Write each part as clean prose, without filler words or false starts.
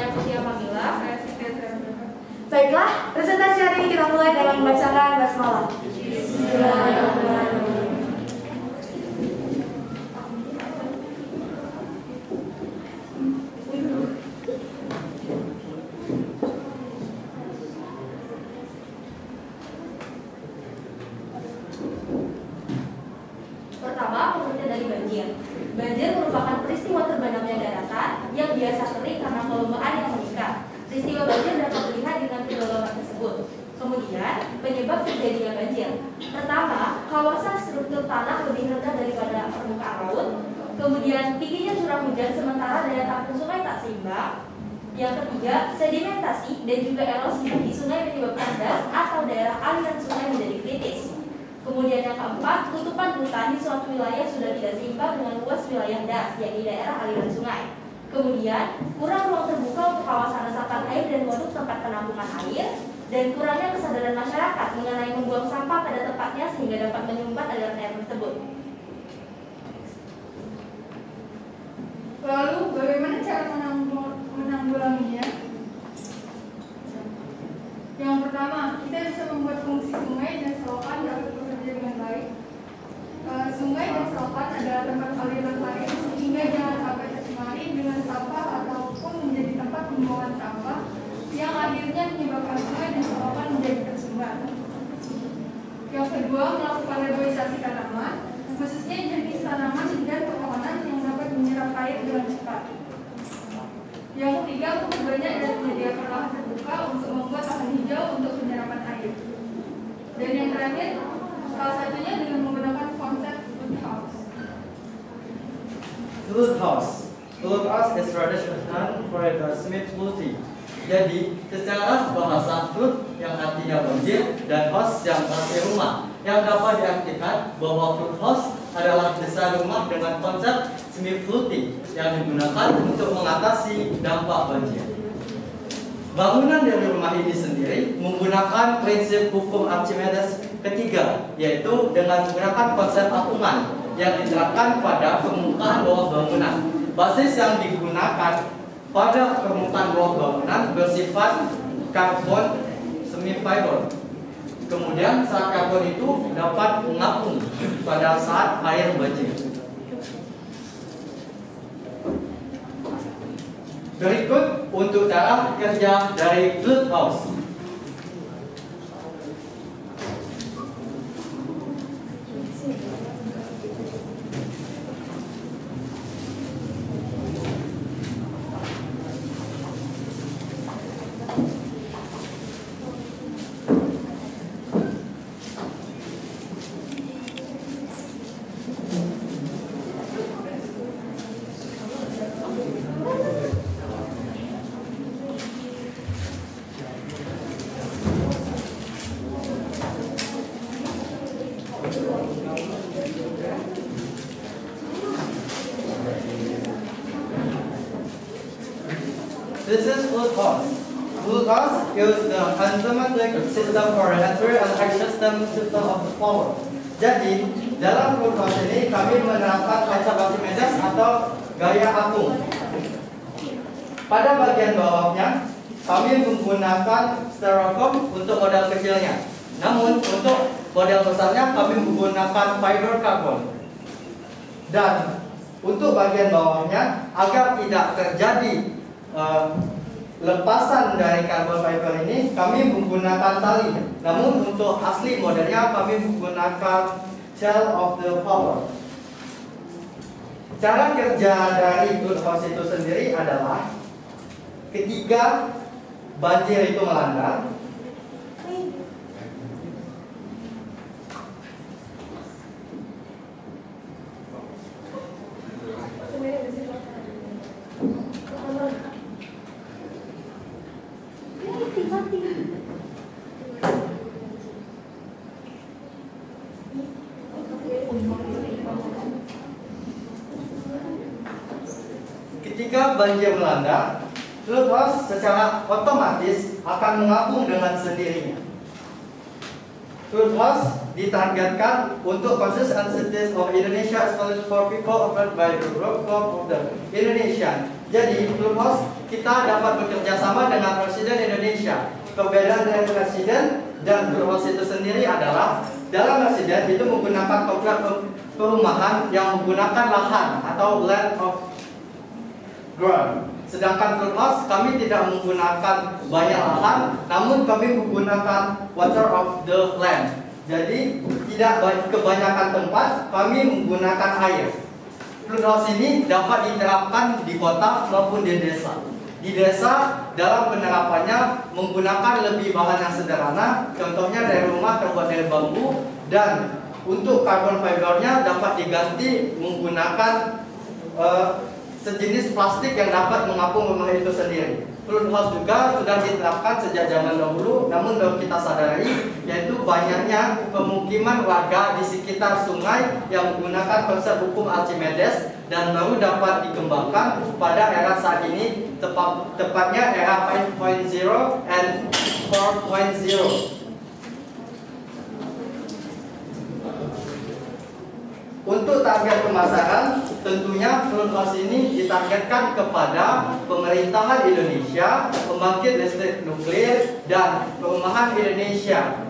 Saya Cia Pamila. Saya Siti Triandra. Baiklah, presentasi hari ini kita mulai dengan membacakan basmalah. Bismillahirrahmanirrahim. Pertama, pengertian dari banjir. Banjir merupakan peristiwa terbenamnya daratan yang biasa kering karena volume air yang meningkat. Peristiwa banjir dapat dilihat dengan kedalaman tersebut. Kemudian, penyebab terjadinya banjir. Pertama, kawasan struktur tanah lebih rendah daripada permukaan laut. Kemudian, tingginya curah hujan sementara daya tampung sungai tak seimbang. Yang ketiga, sedimentasi dan juga erosi di sungai menyebabkan das atau daerah aliran sungai menjadi kritis. Kemudian yang keempat, tutupan hutan di suatu wilayah sudah tidak seimbang dengan luas wilayah das, yakni daerah aliran sungai. Kemudian, kurang ruang terbuka untuk kawasan resapan air dan waduk tempat penampungan air, dan kurangnya kesadaran masyarakat mengenai membuang sampah pada tempatnya sehingga dapat menyumbat aliran air tersebut. Lalu, bagaimana cara menanggulanginya? Yang pertama, kita bisa membuat fungsi sungai dan selokan dapat bekerja dengan baik. Sungai dan selokan adalah tempat aliran air sehingga jangan sampai tercemari dengan sampah ataupun menjadi tempat pembuangan sampah yang akhirnya menyebabkan sungai dan selokan menjadi tersumbat. Yang kedua, melakukan reboisasi tanaman, khususnya jenis tanaman dan pepohonan yang dapat menyerap air dengan cepat. Yang ketiga, memperbanyak dan menyediakan lahan terbuka untuk membuat lahan hijau untuk penyerapan air. Dan yang terakhir, salah satunya dengan menggunakan konsep flood house. Flood house. Flood house is traditional for the Smith flooding. Jadi, secara bahasa flood yang artinya banjir dan house yang arti rumah, yang dapat diartikan bahwa flood house adalah desa rumah dengan konsep semi floating yang digunakan untuk mengatasi dampak banjir. Bangunan dari rumah ini sendiri menggunakan prinsip hukum Archimedes ketiga, yaitu dengan menggunakan konsep apungan yang diterapkan pada permukaan bawah bangunan. Basis yang digunakan pada permukaan bawah bangunan bersifat karbon semi-fiber. Kemudian saat karbon itu dapat mengapung pada saat air banjir. Berikut untuk cara kerja dari flood house. This is flood house. Flood house is the enzymatic system for entry and exit system of the flower. Jadi, dalam flood house ini kami menerapkan konsep Archimedes atau gaya apung. Pada bagian bawahnya, kami menggunakan styrofoam untuk model kecilnya. Namun, untuk model besarnya kami menggunakan fiber carbon. Dan untuk bagian bawahnya, agar tidak terjadi lepasan dari carbon fiber ini, kami menggunakan tali. Namun untuk asli modelnya kami menggunakan shell of the flower. Cara kerja dari flood house itu sendiri adalah ketika banjir itu melanda, ketika banjir melanda, flood house secara otomatis akan mengapung dengan sendirinya. Flood house ditargetkan untuk causes and cities of Indonesia, especially for people affected by the rock of the Indonesia. Jadi, flood house kita dapat bekerja sama dengan Presiden Indonesia. Perbedaan dari Presiden dan Food itu sendiri adalah dalam Presiden itu menggunakan komplek perumahan yang menggunakan lahan atau land of ground. Sedangkan Food House kami tidak menggunakan banyak lahan, namun kami menggunakan water of the land. Jadi tidak kebanyakan tempat kami menggunakan air. Food House ini dapat diterapkan di kota maupun di desa. Di desa dalam penerapannya menggunakan lebih bahan yang sederhana, contohnya dari rumah terbuat dari bambu, dan untuk carbon fibernya dapat diganti menggunakan sejenis plastik yang dapat mengapung rumah itu sendiri. Food House juga sudah diterapkan sejak zaman dahulu, namun baru kita sadari yaitu banyaknya pemukiman warga di sekitar sungai yang menggunakan konsep hukum Archimedes dan baru dapat dikembangkan pada era saat ini, tepatnya era 5.0 and 4.0. Untuk target pemasaran, tentunya Food House ini ditargetkan kepada pemerintahan Indonesia, pembangkit listrik nuklir, dan perumahan Indonesia.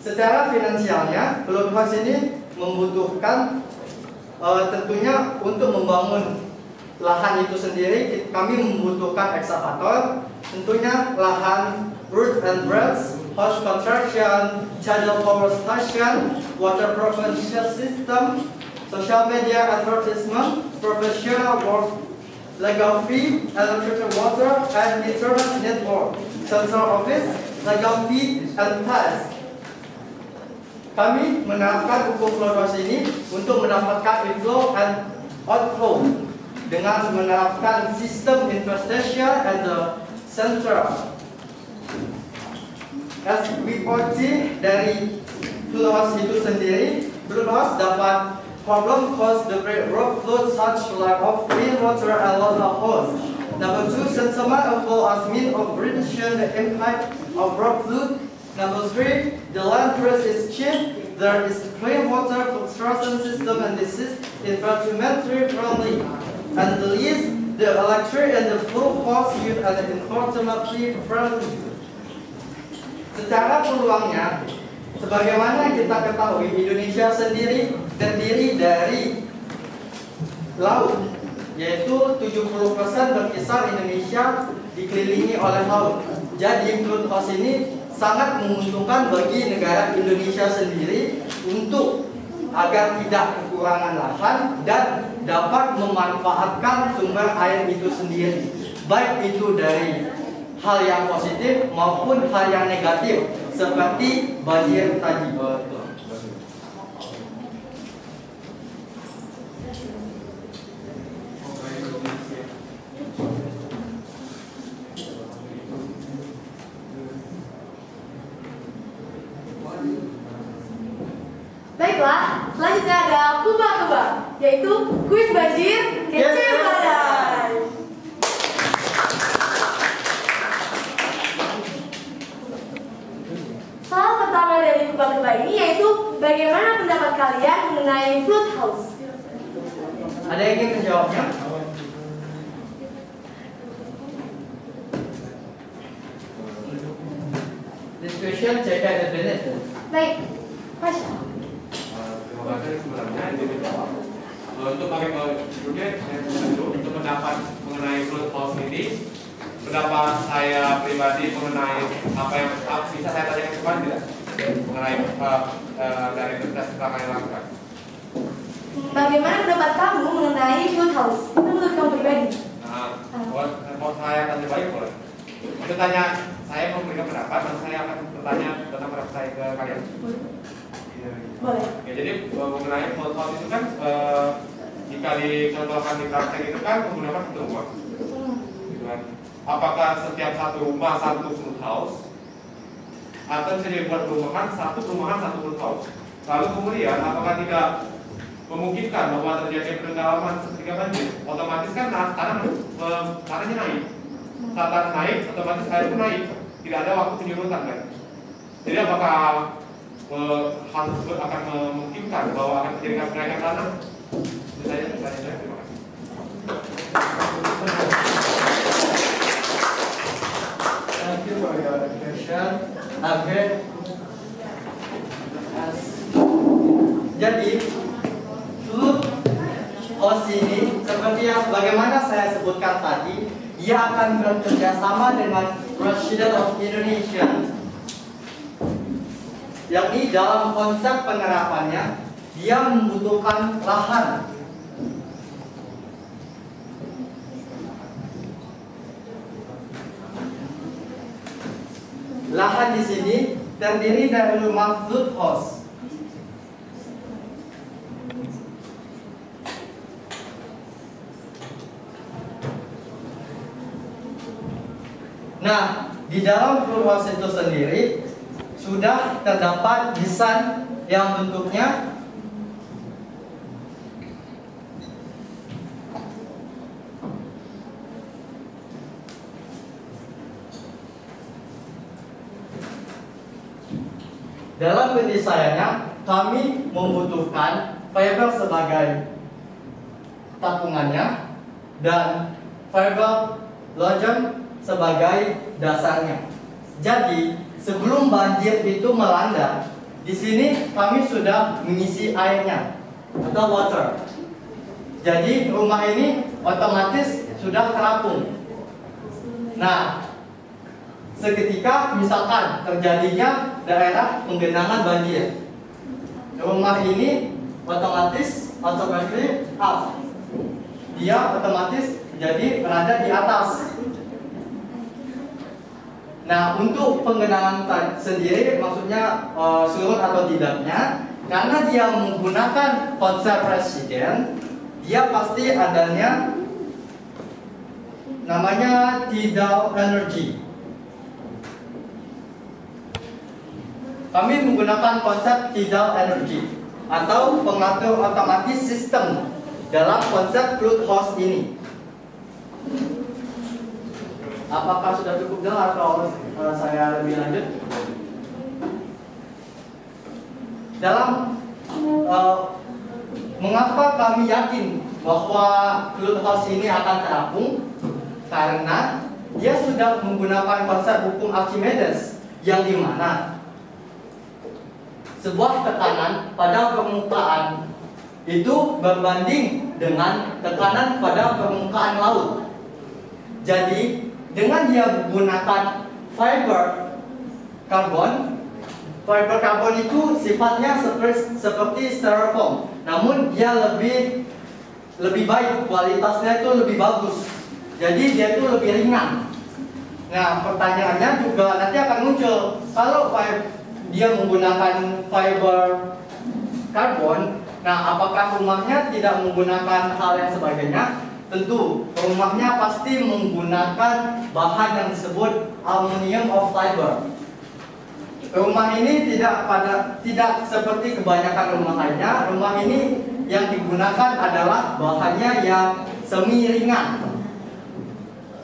Secara finansialnya, Food House ini membutuhkan tentunya untuk membangun lahan itu sendiri, kami membutuhkan ekskavator, tentunya lahan root and branch, house construction, tidal power station, water provision system, social media advertisement, professional work, legal fee, electric water, and internet network, central office, legal fee, and tax. Kami menerapkan hukum Food House ini untuk mendapatkan inflow and outflow dengan menerapkan sistem investasi and the central. SWOT dari Food House itu sendiri, Food House dapat problem cause the great rock flood such lack of clean water and loss of host. Number 2, settlement of flow as means of reduction the impact of rock flood. Number 3, the land price is cheap. There is clean water filtration system and this is environmentally friendly. And the least, the electric and the full cost use and environmentally friendly. Secara peluangnya, sebagaimana kita ketahui, Indonesia sendiri terdiri dari laut, yaitu 70% berkisar Indonesia dikelilingi oleh laut. Jadi Food House ini sangat menguntungkan bagi negara Indonesia sendiri untuk agar tidak kekurangan lahan dan dapat memanfaatkan sumber air itu sendiri, baik itu dari hal yang positif maupun hal yang negatif seperti banjir tadi. Baiklah, selanjutnya ada kuba-kuba, yaitu kuis banjir kece badai. Soal pertama dari kuba-kuba ini yaitu bagaimana pendapat kalian mengenai Food House? Ada yang ingin menjawabnya? This question check out the benefit. Baik, Pasha. Terima kasih sebenarnya untuk pakai judulnya untuk pendapat mengenai Food House ini, pendapat saya pribadi mengenai apa yang bisa saya tanyakan kembali tidak mengenai dari tes yang dilakukan. Bagaimana pendapat kamu mengenai Food House? Itu menurut kamu pribadi? Mau saya tanya balik boleh? Itu tanya saya memberikan pendapat dan saya akan bertanya tentang pendapat saya ke kalian. Boleh. Ya, jadi mengenai Food House itu kan jika dicontohkan di praktek itu kan menggunakan satu rumah. Gitu kan. Apakah setiap satu rumah satu Food House atau bisa dibuat perumahan satu Food House? Lalu kemudian apakah tidak memungkinkan bahwa terjadi pendalaman ketika banjir? Otomatis kan tanahnya naik. Saat tanah naik, otomatis air pun naik. Tidak ada waktu penyurutan kan? Jadi apakah hal tersebut akan memungkinkan bahwa akan terjadi kenaikan tanah? Itu saja pertanyaan saya. Terima kasih. Thank you for your question. Oke. Jadi fluid host ini seperti yang bagaimana saya sebutkan tadi, ia akan bekerja sama dengan President of Indonesia, yakni dalam konsep penerapannya dia membutuhkan lahan. Lahan di sini terdiri dari rumah fluid host. Nah, di dalam fluid host itu sendiri sudah terdapat desain yang bentuknya dalam pendesainannya kami membutuhkan fiber sebagai tapungannya dan fiber logam sebagai dasarnya. Jadi sebelum banjir itu melanda, di sini kami sudah mengisi airnya atau water. Jadi rumah ini otomatis sudah terapung. Nah, seketika misalkan terjadinya daerah penggenangan banjir, rumah ini otomatis up. Dia otomatis jadi berada di atas. Nah, untuk penggenangan sendiri maksudnya surut atau tidaknya, karena dia menggunakan konsep presiden, dia pasti adanya namanya tidal energy. Kami menggunakan konsep tidal energy atau pengatur otomatis sistem dalam konsep fluid host ini. Apakah sudah cukup jelas atau saya lebih lanjut? Dalam mengapa kami yakin bahwa fluid host ini akan terapung? Karena dia sudah menggunakan konsep hukum Archimedes yang dimana sebuah tekanan pada permukaan itu berbanding dengan tekanan pada permukaan laut. Jadi dengan dia menggunakan fiber karbon itu sifatnya seperti styrofoam, namun dia lebih baik, kualitasnya itu lebih bagus. Jadi dia itu lebih ringan. Nah, pertanyaannya juga nanti akan muncul, kalau dia menggunakan fiber karbon, nah apakah rumahnya tidak menggunakan hal yang sebagainya? Tentu, rumahnya pasti menggunakan bahan yang disebut aluminium of fiber. Rumah ini tidak seperti kebanyakan rumah lainnya. Rumah ini yang digunakan adalah bahannya yang semi ringan.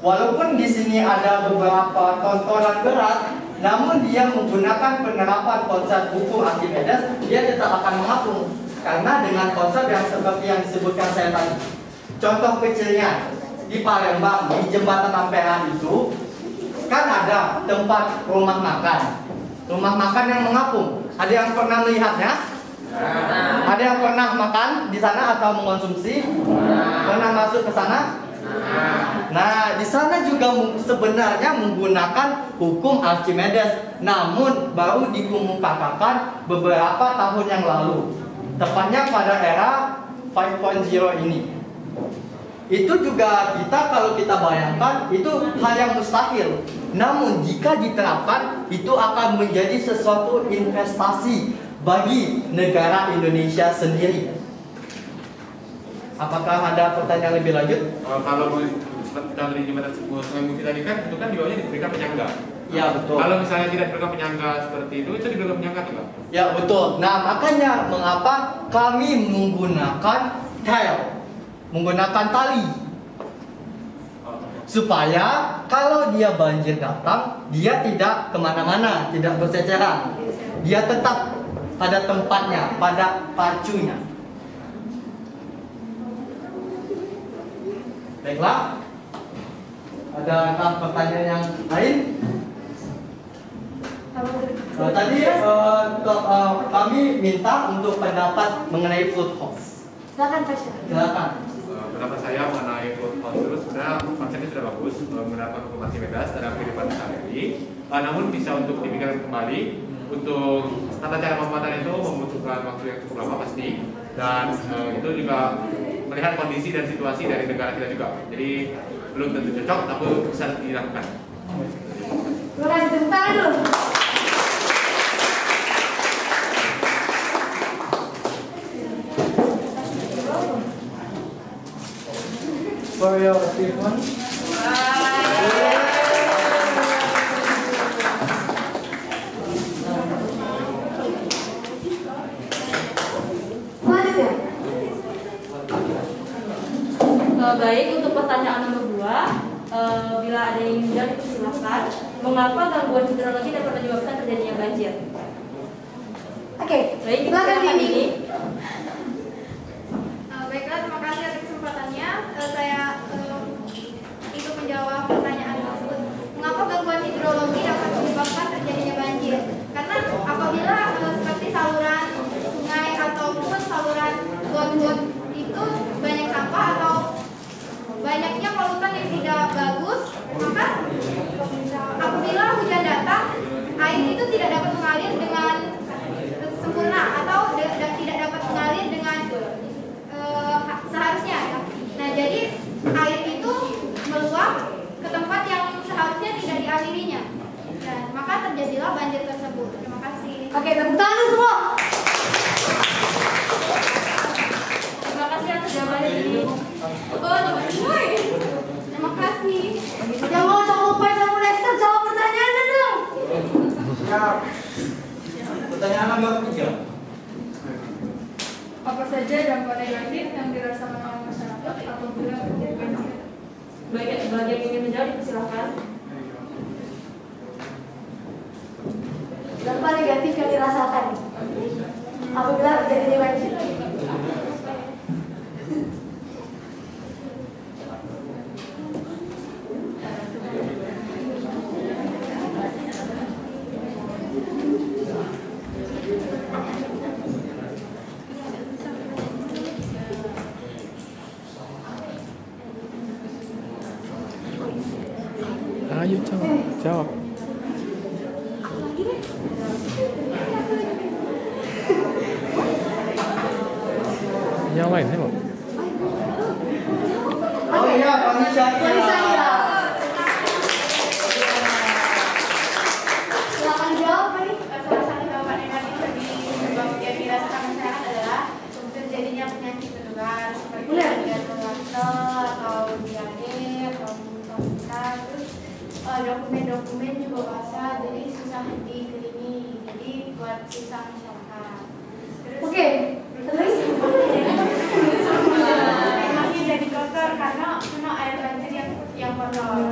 Walaupun di sini ada beberapa tontonan berat, namun dia menggunakan penerapan konsep hukum Archimedes, dia tetap akan mengapung. Karena dengan konsep yang seperti yang disebutkan saya tadi. Contoh kecilnya, di Palembang, di jembatan Ampera itu kan ada tempat rumah makan. Rumah makan yang mengapung. Ada yang pernah melihatnya? Ada yang pernah makan di sana atau mengonsumsi? Pernah masuk ke sana? Nah, di sana juga sebenarnya menggunakan hukum Archimedes, namun baru dikemukakan beberapa tahun yang lalu, tepatnya pada era 5.0 ini. Itu juga kalau kita bayangkan itu hal yang mustahil. Namun jika diterapkan itu akan menjadi sesuatu investasi bagi negara Indonesia sendiri. Apakah ada pertanyaan lebih lanjut? Kalau dari jembatan Sungai Musi tadi kan itu kan di bawahnya diberikan penyangga. Ya betul. Kalau misalnya tidak diberikan penyangga seperti itu diberikan penyangga tidak? Ya betul. Nah makanya mengapa kami menggunakan tile, menggunakan tali, supaya kalau dia banjir datang, dia tidak kemana-mana, tidak berceceran, dia tetap pada tempatnya, pada pacunya. Baiklah. Adakah pertanyaan yang lain? Tadi kami minta untuk pendapat mengenai float house. Silakan Pak Syah. Silakan. Pendapat saya mengenai float house itu sebenarnya konsepnya sudah bagus, menggunakan hukum Archimedes dalam kehidupan sehari-hari. Namun bisa untuk dipikirkan kembali. Untuk tata cara pembuatan itu membutuhkan waktu yang cukup lama pasti, dan itu juga melihat kondisi dan situasi dari negara kita juga. Jadi belum tentu cocok, tapi bisa dilakukan. Terima kasih, tepuk tangan dulu. For your achievement. Baik, untuk pertanyaan nomor 2, bila ada yang ingin menjawab silakan. Mengapa gangguan hidrologi dapat menyebabkan terjadinya banjir? Oke, Baik, silakan ini. Baiklah, terima kasih atas kesempatannya. Saya itu menjawab pertanyaan tersebut. Mengapa gangguan hidrologi dapat menyebabkan terjadinya banjir? Karena apabila seperti saluran sungai ataupun saluran got-got itu banyak sampah atau banyaknya polutan yang tidak bagus, maka apabila hujan datang, air itu tidak dapat mengalir dengan sempurna atau tidak dapat mengalir dengan seharusnya. Nah, jadi air itu meluap ke tempat yang seharusnya tidak dialirinya, dan maka terjadilah banjir tersebut. Terima kasih. Oke, tepuk tangan semua. Terima kasih atas jawabannya ini. Terima kasih. Jangan lupa sama Lester jawab pertanyaannya dong. Siap. Pertanyaan nomor 3. Apa saja dampak negatif yang dirasakan oleh masyarakat apabila terjadi banjir? Bagi yang ingin menjawab, silakan. Dampak negatif yang dirasakan apabila terjadi banjir. Ayo jawab. Yang lain ya, Pak? Oh iya, Pani Syahira. Silakan jawab, Pak. Salah satu dampak negatif yang dirasakan masyarakat adalah terjadinya penyakit menular seperti jantung atau diare atau muntah. Terus dokumen-dokumen juga basah, jadi susah dikelilingi, jadi buat susah masyarakat. Terus Oke, terus makin jadi kotor karena kena air banjir yang kotor.